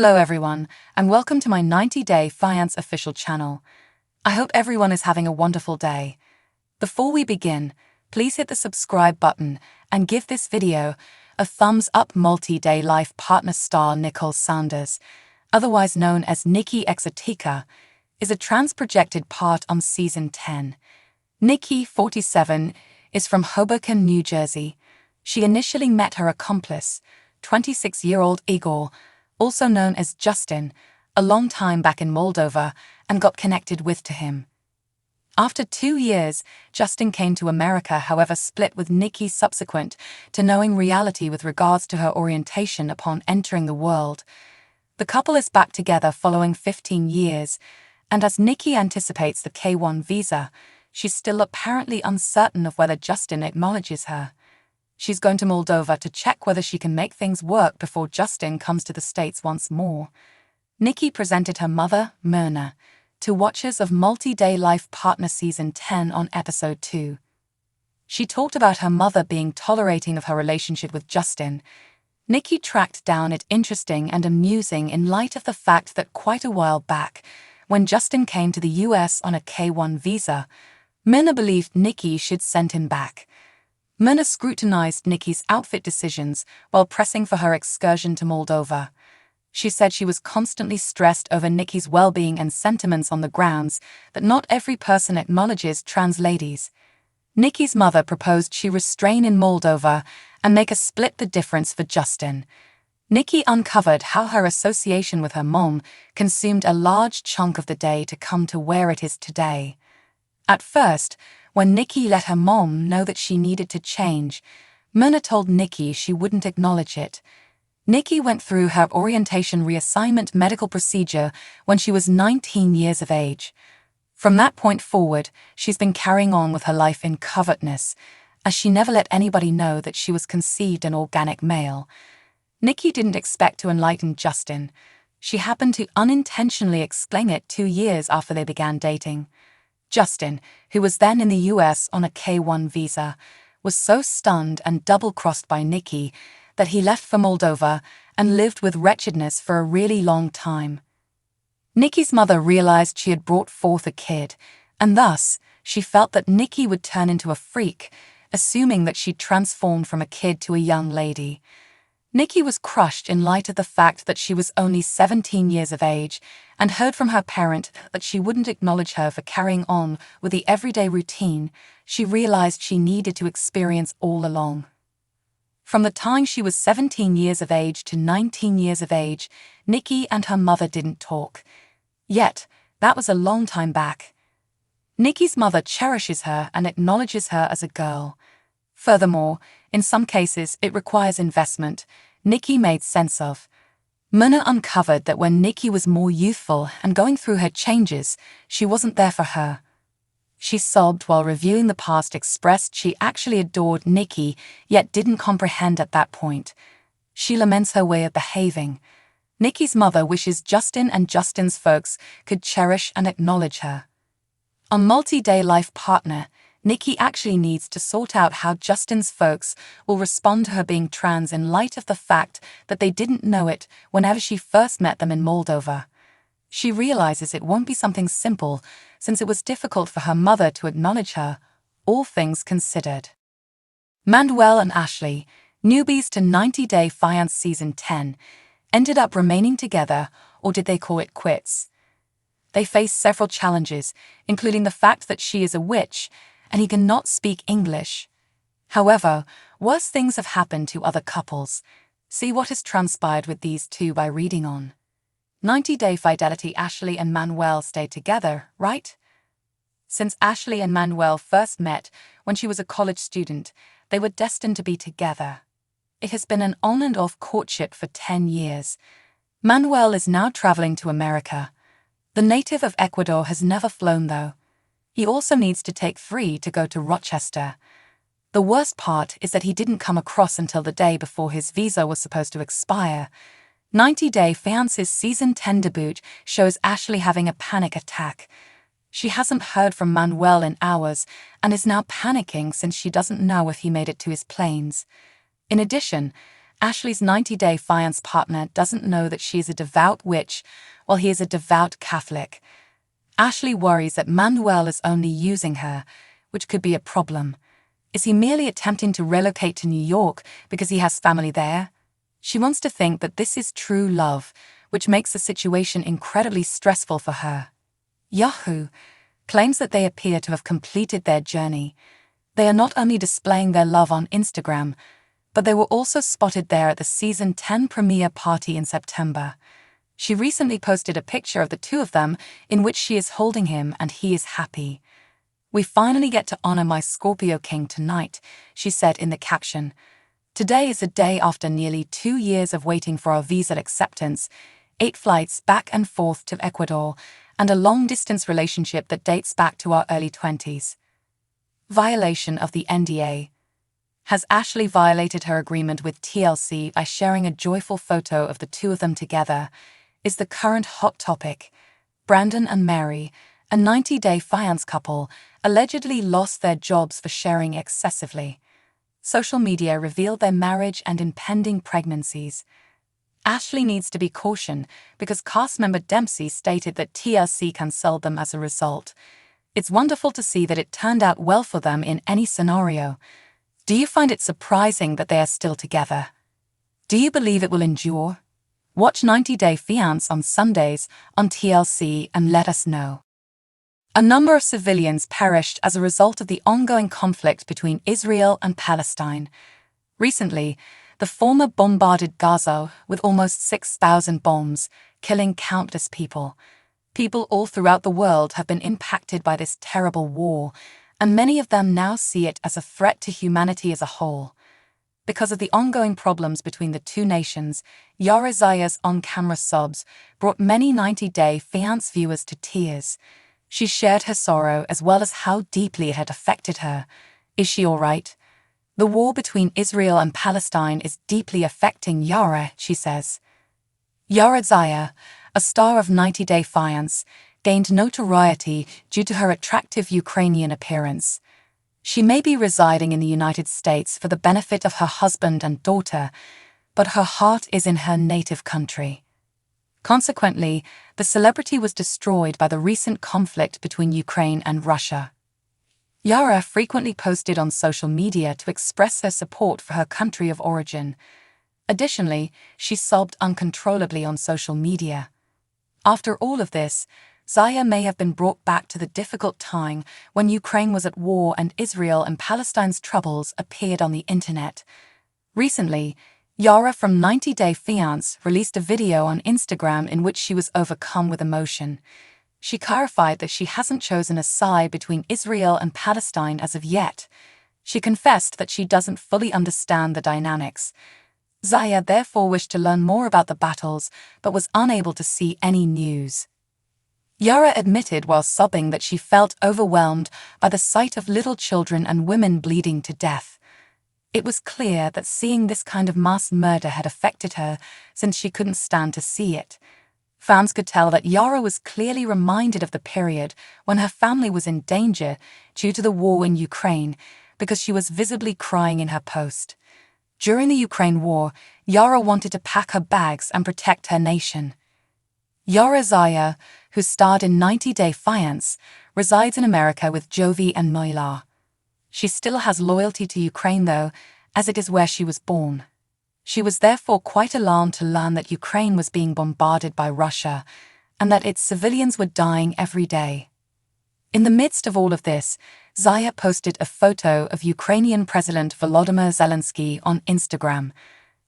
Hello everyone, and welcome to my 90-day Fiance official channel. I hope everyone is having a wonderful day. Before we begin, please hit the subscribe button and give this video a thumbs up. Multi-day life partner star Nicole Saunders, otherwise known as Nikki Exotica, is a trans-projected part on season 10. Nikki, 47, is from Hoboken, New Jersey. She initially met her accomplice, 26-year-old Igor, also known as Justin, a long time back in Moldova, and got connected to him. After 2 years, Justin came to America, however split with Nikki subsequent to knowing reality with regards to her orientation upon entering the world. The couple is back together following 15 years, and as Nikki anticipates the K-1 visa, she's still apparently uncertain of whether Justin acknowledges her. She's going to Moldova to check whether she can make things work before Justin comes to the States once more. Nikki presented her mother, Myrna, to watchers of Multi-Day Life Partner Season 10 on Episode 2. She talked about her mother being tolerating of her relationship with Justin. Nikki tracked down it interesting and amusing in light of the fact that quite a while back, when Justin came to the US on a K-1 visa, Myrna believed Nikki should send him back. Myrna scrutinized Nikki's outfit decisions while pressing for her excursion to Moldova. She said she was constantly stressed over Nikki's well-being and sentiments on the grounds that not every person acknowledges trans ladies. Nikki's mother proposed she restrain in Moldova and make a split the difference for Justin. Nikki uncovered how her association with her mom consumed a large chunk of the day to come to where it is today. At first, when Nikki let her mom know that she needed to change, Myrna told Nikki she wouldn't acknowledge it. Nikki went through her orientation reassignment medical procedure when she was 19 years of age. From that point forward, she's been carrying on with her life in covertness, as she never let anybody know that she was conceived an organic male. Nikki didn't expect to enlighten Justin. She happened to unintentionally explain it 2 years after they began dating. Justin, who was then in the US on a K-1 visa, was so stunned and double-crossed by Nikki that he left for Moldova and lived with wretchedness for a really long time. Nikki's mother realized she had brought forth a kid, and thus she felt that Nikki would turn into a freak, assuming that she'd transformed from a kid to a young lady. Nikki was crushed in light of the fact that she was only 17 years of age and heard from her parent that she wouldn't acknowledge her for carrying on with the everyday routine she realized she needed to experience all along. From the time she was 17 years of age to 19 years of age, Nikki and her mother didn't talk. Yet, that was a long time back. Nikki's mother cherishes her and acknowledges her as a girl. Furthermore, in some cases it requires investment, Nikki made sense of. Myrna uncovered that when Nikki was more youthful and going through her changes, she wasn't there for her. She sobbed while reviewing the past, expressed she actually adored Nikki, yet didn't comprehend at that point. She laments her way of behaving. Nikki's mother wishes Justin and Justin's folks could cherish and acknowledge her. On Multi-Day Life Partner, Nikki actually needs to sort out how Justin's folks will respond to her being trans in light of the fact that they didn't know it whenever she first met them in Moldova. She realizes it won't be something simple, since it was difficult for her mother to acknowledge her, all things considered. Manuel and Ashley, newbies to 90-Day Fiance Season 10, ended up remaining together, or did they call it quits? They face several challenges, including the fact that she is a witch and he cannot speak English. However, worse things have happened to other couples. See what has transpired with these two by reading on 90-Day Fidelity. Ashley and Manuel stayed together, right? Since Ashley and Manuel first met when she was a college student, they were destined to be together. It has been an on and off courtship for 10 years. Manuel is now traveling to America. The native of Ecuador has never flown though. He also needs to take free to go to Rochester. The worst part is that he didn't come across until the day before his visa was supposed to expire. 90-Day Fiance's Season 10 debut shows Ashley having a panic attack. She hasn't heard from Manuel in hours and is now panicking since she doesn't know if he made it to his planes. In addition, Ashley's 90-day fiancé partner doesn't know that she is a devout witch while he is a devout Catholic. Ashley worries that Manuel is only using her, which could be a problem. Is he merely attempting to relocate to New York because he has family there? She wants to think that this is true love, which makes the situation incredibly stressful for her. Yahoo claims that they appear to have completed their journey. They are not only displaying their love on Instagram, but they were also spotted there at the Season 10 premiere party in September. She recently posted a picture of the two of them in which she is holding him and he is happy. "We finally get to honor my Scorpio King tonight," she said in the caption. "Today is the day after nearly 2 years of waiting for our visa acceptance, 8 flights back and forth to Ecuador, and a long-distance relationship that dates back to our early 20s. Violation of the NDA. Has Ashley violated her agreement with TLC by sharing a joyful photo of the two of them together? Is the current hot topic. Brandon and Mary, a 90-day fiancé couple, allegedly lost their jobs for sharing excessively. Social media revealed their marriage and impending pregnancies. Ashley needs to be cautioned because cast member Dempsey stated that TLC cancelled them as a result. It's wonderful to see that it turned out well for them in any scenario. Do you find it surprising that they are still together? Do you believe it will endure? Watch 90-Day Fiancé on Sundays on TLC and let us know. A number of civilians perished as a result of the ongoing conflict between Israel and Palestine. Recently, the former bombarded Gaza with almost 6,000 bombs, killing countless people. People all throughout the world have been impacted by this terrible war, and many of them now see it as a threat to humanity as a whole. Because of the ongoing problems between the two nations, Yara Zaya's on-camera sobs brought many 90-Day Fiancé viewers to tears. She shared her sorrow as well as how deeply it had affected her. Is she all right? "The war between Israel and Palestine is deeply affecting Yara," she says. Yara Zaya, a star of 90-Day Fiancé, gained notoriety due to her attractive Ukrainian appearance. She may be residing in the United States for the benefit of her husband and daughter, but her heart is in her native country. Consequently, the celebrity was destroyed by the recent conflict between Ukraine and Russia. Yara frequently posted on social media to express her support for her country of origin. Additionally, she sobbed uncontrollably on social media. After all of this, Zaya may have been brought back to the difficult time when Ukraine was at war and Israel and Palestine's troubles appeared on the internet. Recently, Yara from 90-Day Fiancé released a video on Instagram in which she was overcome with emotion. She clarified that she hasn't chosen a side between Israel and Palestine as of yet. She confessed that she doesn't fully understand the dynamics. Zaya therefore wished to learn more about the battles, but was unable to see any news. Yara admitted while sobbing that she felt overwhelmed by the sight of little children and women bleeding to death. It was clear that seeing this kind of mass murder had affected her since she couldn't stand to see it. Fans could tell that Yara was clearly reminded of the period when her family was in danger due to the war in Ukraine because she was visibly crying in her post. During the Ukraine war, Yara wanted to pack her bags and protect her nation. Yara Zaya, who starred in 90-Day Fiancé, resides in America with Jovi and Moila. She still has loyalty to Ukraine though, as it is where she was born. She was therefore quite alarmed to learn that Ukraine was being bombarded by Russia, and that its civilians were dying every day. In the midst of all of this, Zaya posted a photo of Ukrainian President Volodymyr Zelensky on Instagram.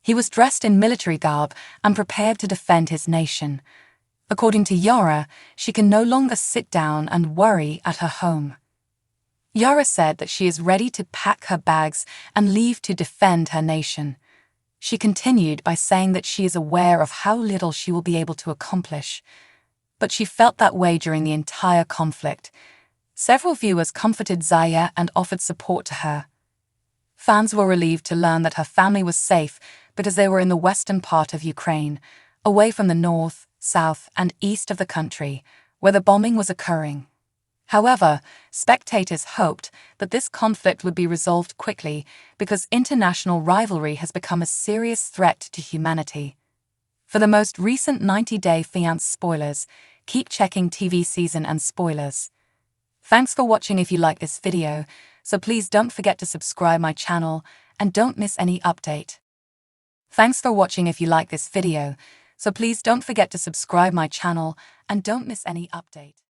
He was dressed in military garb and prepared to defend his nation. According to Yara, she can no longer sit down and worry at her home. Yara said that she is ready to pack her bags and leave to defend her nation. She continued by saying that she is aware of how little she will be able to accomplish. But she felt that way during the entire conflict. Several viewers comforted Zaya and offered support to her. Fans were relieved to learn that her family was safe because they were in the western part of Ukraine, away from the north, south, and east of the country, where the bombing was occurring. However, spectators hoped that this conflict would be resolved quickly because international rivalry has become a serious threat to humanity. For the most recent 90-day Fiance spoilers, keep checking TV season and spoilers. Thanks for watching. If you like this video, so please don't forget to subscribe my channel and don't miss any update. Thanks for watching. If you like this video, so please don't forget to subscribe my channel and don't miss any update.